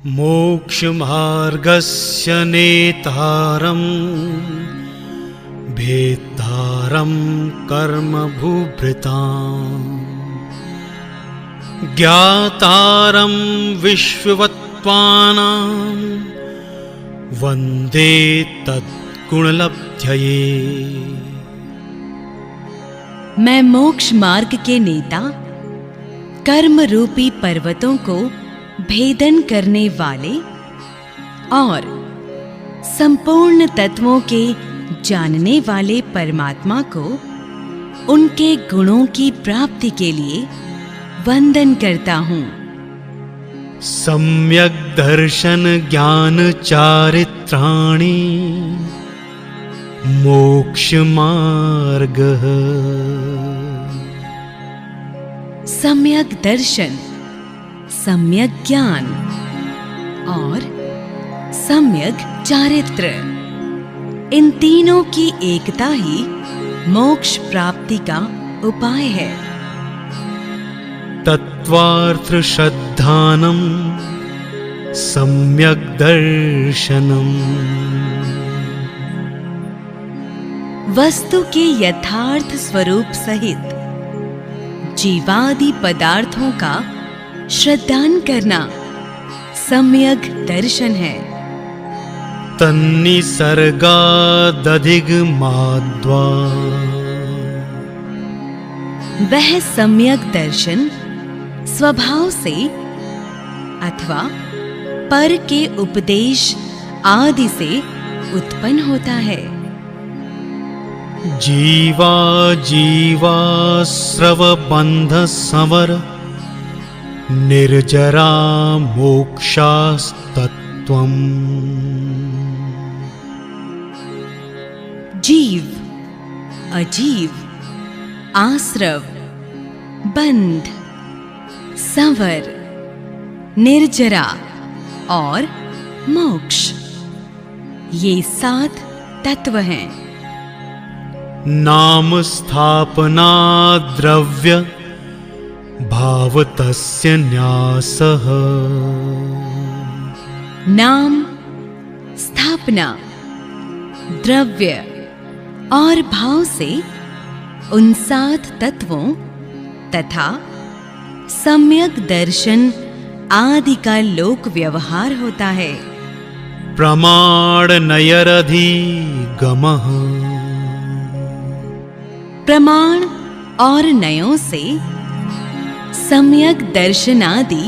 मोक्षमार्गस्य नेतारं भेत्तारं कर्मभूभृतां ज्ञातारं विश्ववत्त्वानां वन्दे तद्गुणलब्धये। मैं मोक्ष मार्ग के नेता, कर्म रूपी पर्वतों को भेदन करने वाले और संपूर्ण तत्वों के जानने वाले परमात्मा को उनके गुणों की प्राप्ति के लिए वंदन करता हूँ। सम्यक् दर्शन ज्ञान चारित्राणि मोक्ष मार्गः। सम्यक दर्शन, सम्यक ज्ञान और सम्यक चारित्र, इन तीनों की एकता ही मोक्ष प्राप्ति का उपाय है। तत्वार्थ श्रद्धानं सम्यक् दर्शनम्। वस्तु के यथार्थ स्वरूप सहित जीवादि पदार्थों का श्रद्धान करना सम्यक दर्शन है। तन्निसर्गादधिगमाद्वा। वह सम्यक दर्शन स्वभाव से अथवा पर के उपदेश आदि से उत्पन्न होता है। जीवा जीवास्रव बंध संवर निर्जरा मोक्षास्तत्वम्। जीव, अजीव, आश्रव, बंध, संवर, निर्जरा और मोक्ष, ये 7 तत्व हैं। नाम स्थापना द्रव्य भाव तस्य न्यासः। नाम, स्थापना, द्रव्य और भाव से उन 7 तत्वों तथा सम्यक दर्शन आदि का लोक व्यवहार होता है। प्रमाण नयरधिगमः। प्रमाण और नयों से सम्यक दर्शनादि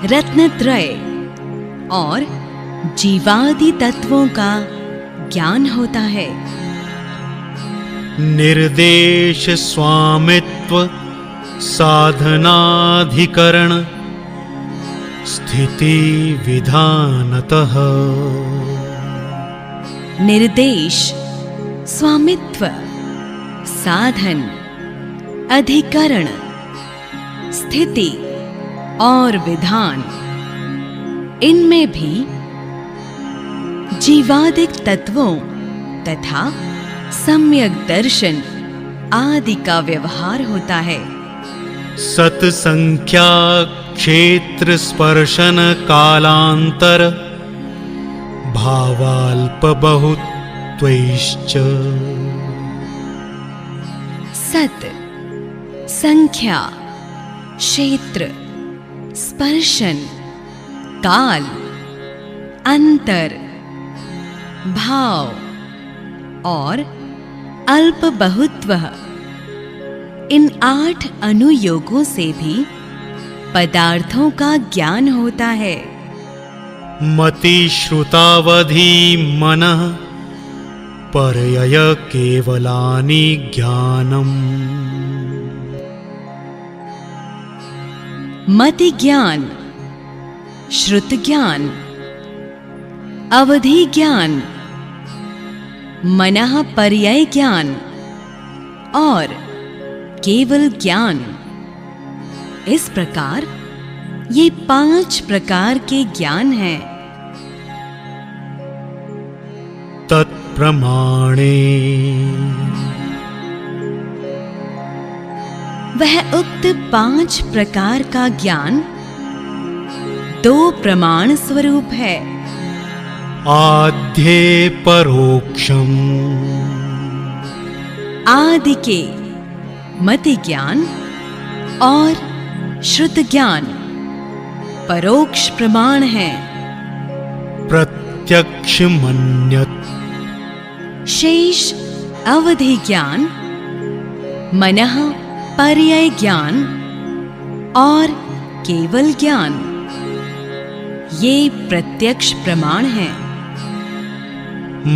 रत्नत्रय और जीवादि तत्वों का ज्ञान होता है। निर्देश स्वामित्व साधनाधिकरण स्थिति विधानतः। निर्देश, स्वामित्व, साधन, अधिकरण, स्थिति और विधान, इनमें भी जीवादिक तत्वों तथा सम्यक दर्शन आदि का व्यवहार होता है। सत्संख्या क्षेत्र स्पर्शन कालांतर भावाल्प बहुत्वैश्च। सत, संख्या, क्षेत्र, स्पर्शन, काल, अंतर, भाव और अल्प बहुत्व, इन 8 अनुयोगों से भी पदार्थों का ज्ञान होता है। मति श्रुतावधि मनः परयय केवलानि ज्ञानम्। मति ज्ञान, श्रुत ज्ञान, अवधि ज्ञान, मनः पर्यय ज्ञान और केवल ज्ञान, इस प्रकार ये 5 प्रकार के ज्ञान हैं। तत्प्रमाणे वह उक्त 5 प्रकार का ज्ञान दो प्रमाण स्वरूप है। आद्ये परोक्षम, आदि के मति ज्ञान और श्रुत ज्ञान परोक्ष प्रमाण है। प्रत्यक्ष मन्यत्, शेष अवधि ज्ञान, मनः पर्याय ज्ञान और केवल ज्ञान ये प्रत्यक्ष प्रमाण हैं।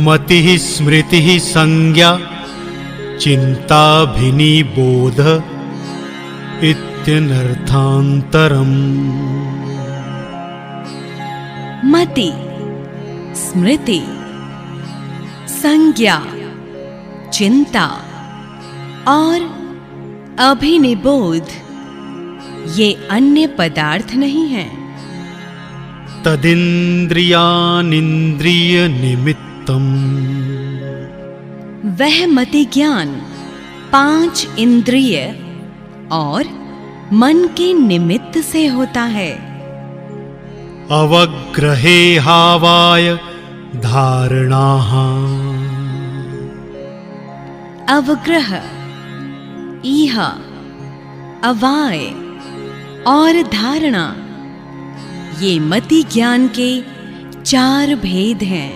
मतिः स्मृतिः संज्ञा चिन्ताभिनिबोध इत्यनर्थान्तरम्। मति, स्मृति, संज्ञा, चिंता और अभिनिबोध ये अन्य पदार्थ नहीं हैं। तदिन्द्रियानिन्द्रिय निमित्तम्, वह मति ज्ञान 5 इंद्रिय और मन के निमित्त से होता है। अवग्रहे हावाय धारणाः, अवग्रह, इह, अवाय और धारणा ये मति ज्ञान के 4 भेद हैं।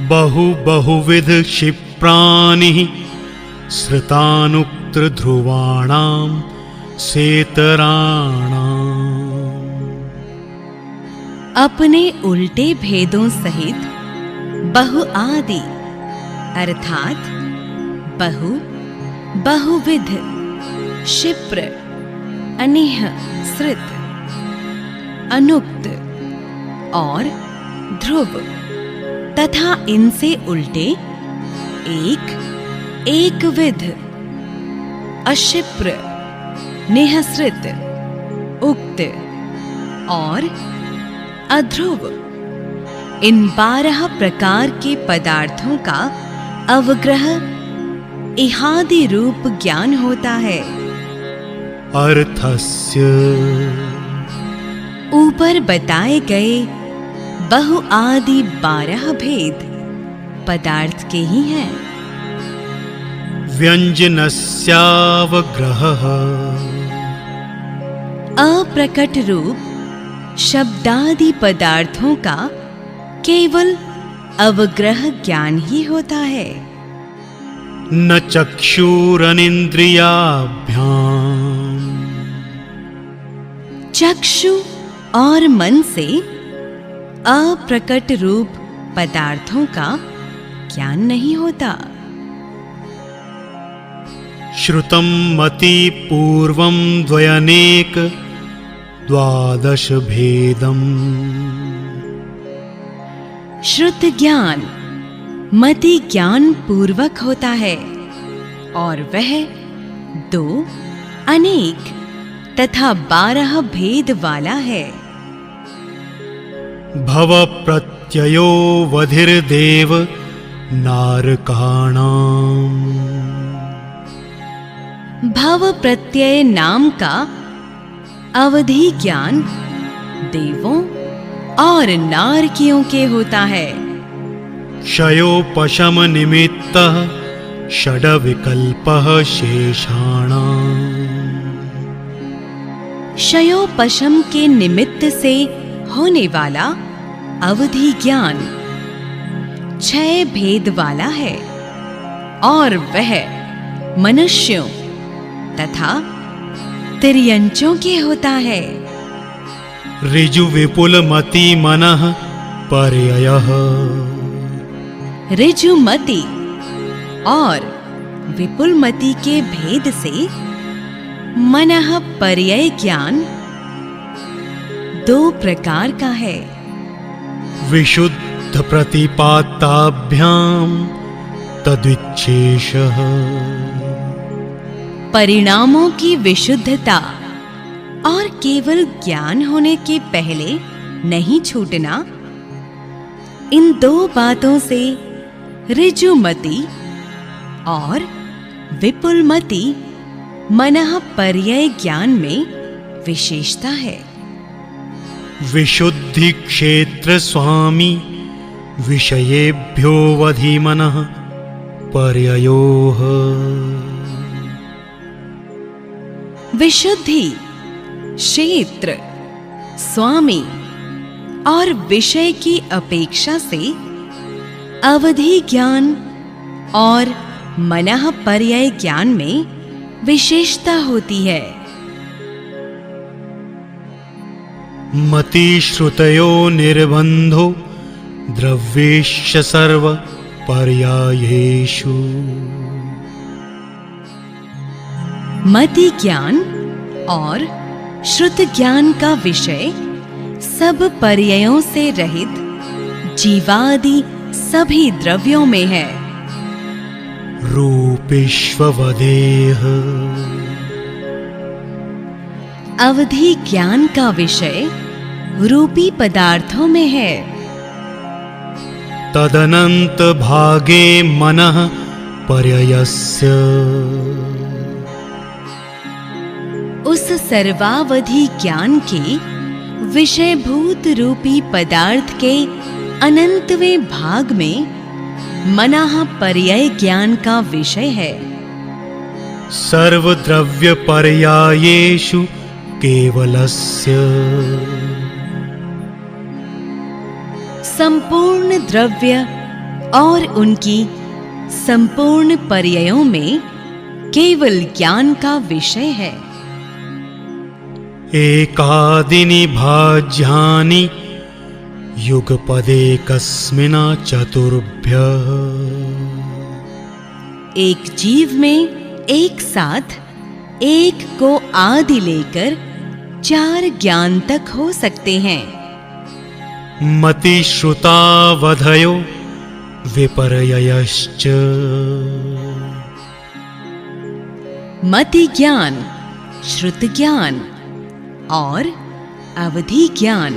बहुविध क्षिप्राणि श्रुतानुक्त ध्रुवाणां सेतराणाम्। अपने उल्टे भेदों सहित बहु आदि अर्थात बहुविध, क्षिप्र, अनिह, श्रुत, अनुक्त और ध्रुव तथा इनसे उल्टे एक विध, अक्षिप्र, निःसृत, उक्त और अध्रुव इन 12 प्रकार के पदार्थों का अवग्रह इहादि रूप ज्ञान होता है। अर्थस्य, ऊपर बताए गए बहु आदि 12 भेद पदार्थ के ही हैं। व्यंजनस्यावग्रहः, अप्रकट रूप शब्दादि पदार्थों का केवल अवग्रह ज्ञान ही होता है। न चक्षुरनिन्द्रियाभ्याम्, चक्षु और मन से अप्रकट रूप पदार्थों का ज्ञान नहीं होता। श्रुतं मति पूर्वं द्वयनेक 12 भेदम्। श्रुत ज्ञान मति ज्ञान पूर्वक होता है और वह 2 अनेक तथा 12 भेद वाला है। भव प्रत्ययो वधिर्देव नारकाणाम्, भव प्रत्यय नाम का अवधि ज्ञान देवों और नारकियों के होता है। क्षयोपशम निमित्तः षड्विकल्पः शेषाणाम्, क्षयोपशम के निमित्त से होने वाला अवधि ज्ञान 6 भेद वाला है और वह मनुष्यों तथा तिर्यंचों के होता है। ऋजु विपुल मति मनः पर्ययः, ऋजुमति और विपुलमति के भेद से मनः पर्याय ज्ञान 2 प्रकार का है। विशुद्ध प्रतिपाताभ्याम तद्विच्छेषः, परिणामों की विशुद्धता और केवल ज्ञान होने के पहले नहीं छूटना, इन 2 बातों से ऋजुमति और विपुलमति मनः पर्याय ज्ञान में विशेषता है। विशुद्धि क्षेत्र स्वामी विषयेभ्यो वधीमनः पर्ययोः। विशुद्धि, क्षेत्र, स्वामी और विषय की अपेक्षा से अवधि ज्ञान और मनः पर्यय ज्ञान में विशेषता होती है। मति श्रुतयो निर्बंधो द्रव्येश सर्व पर्यायेषु। मति ज्ञान और श्रुत ज्ञान का विषय सब पर्यायों से रहित जीवादि सभी द्रव्यों में है। रूपेष्वदेह, अवधि ज्ञान का विषय रूपी पदार्थों में है। तदनंत भागे मनः पर्ययस्य, उस सर्वावधि ज्ञान के विषयभूत रूपी पदार्थ के अनंतवें भाग में मनः पर्यय ज्ञान का विषय है। सर्वद्रव्य पर्यायेषु केवलस्य, संपूर्ण द्रव्य और उनकी संपूर्ण पर्यायों में केवल ज्ञान का विषय है। एकादिनि भाज्यानि युगपदे कस्मिन् चतुर्भ्यः। एक जीव में एक साथ एक को आदि लेकर 4 ज्ञान तक हो सकते हैं। मति श्रुतावधयो विपर्ययश्च, मति ज्ञान, श्रुत ज्ञान और अवधि ज्ञान,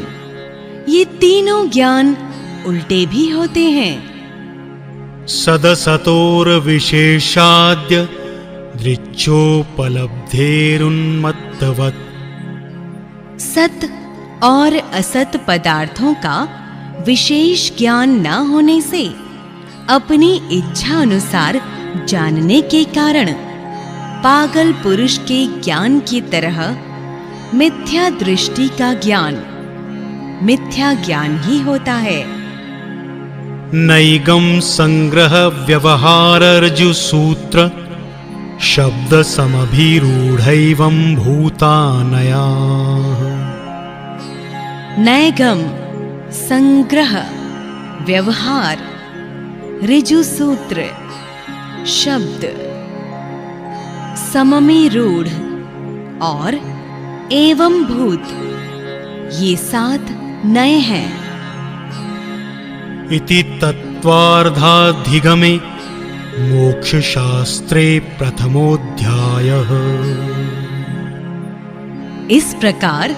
ये तीनों ज्ञान उल्टे भी होते हैं। सदसतोर विशेषाद्य दृच्छोपलब्धेरुन्मत्तवत्। सत और असत पदार्थों का विशेष ज्ञान न होने से अपनी इच्छा अनुसार जानने के कारण पागल पुरुष के ज्ञान की तरह मिथ्या दृष्टि का ज्ञान मिथ्या ज्ञान ही होता है। नैगम संग्रह व्यवहारर्जु सूत्र शब्द समभिरूढ़ैवं भूतानया। नैगम, संग्रह, व्यवहार, ऋजु सूत्र, शब्द, सममी रूढ़ और एवं भूत, ये 7 नए हैं। इति तत्त्वार्धाधिगमे मोक्षशास्त्रे प्रथमोऽध्यायः। इस प्रकार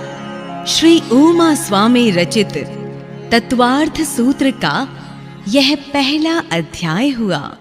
श्री उमा स्वामी रचित तत्वार्थ सूत्र का यह पहला अध्याय हुआ।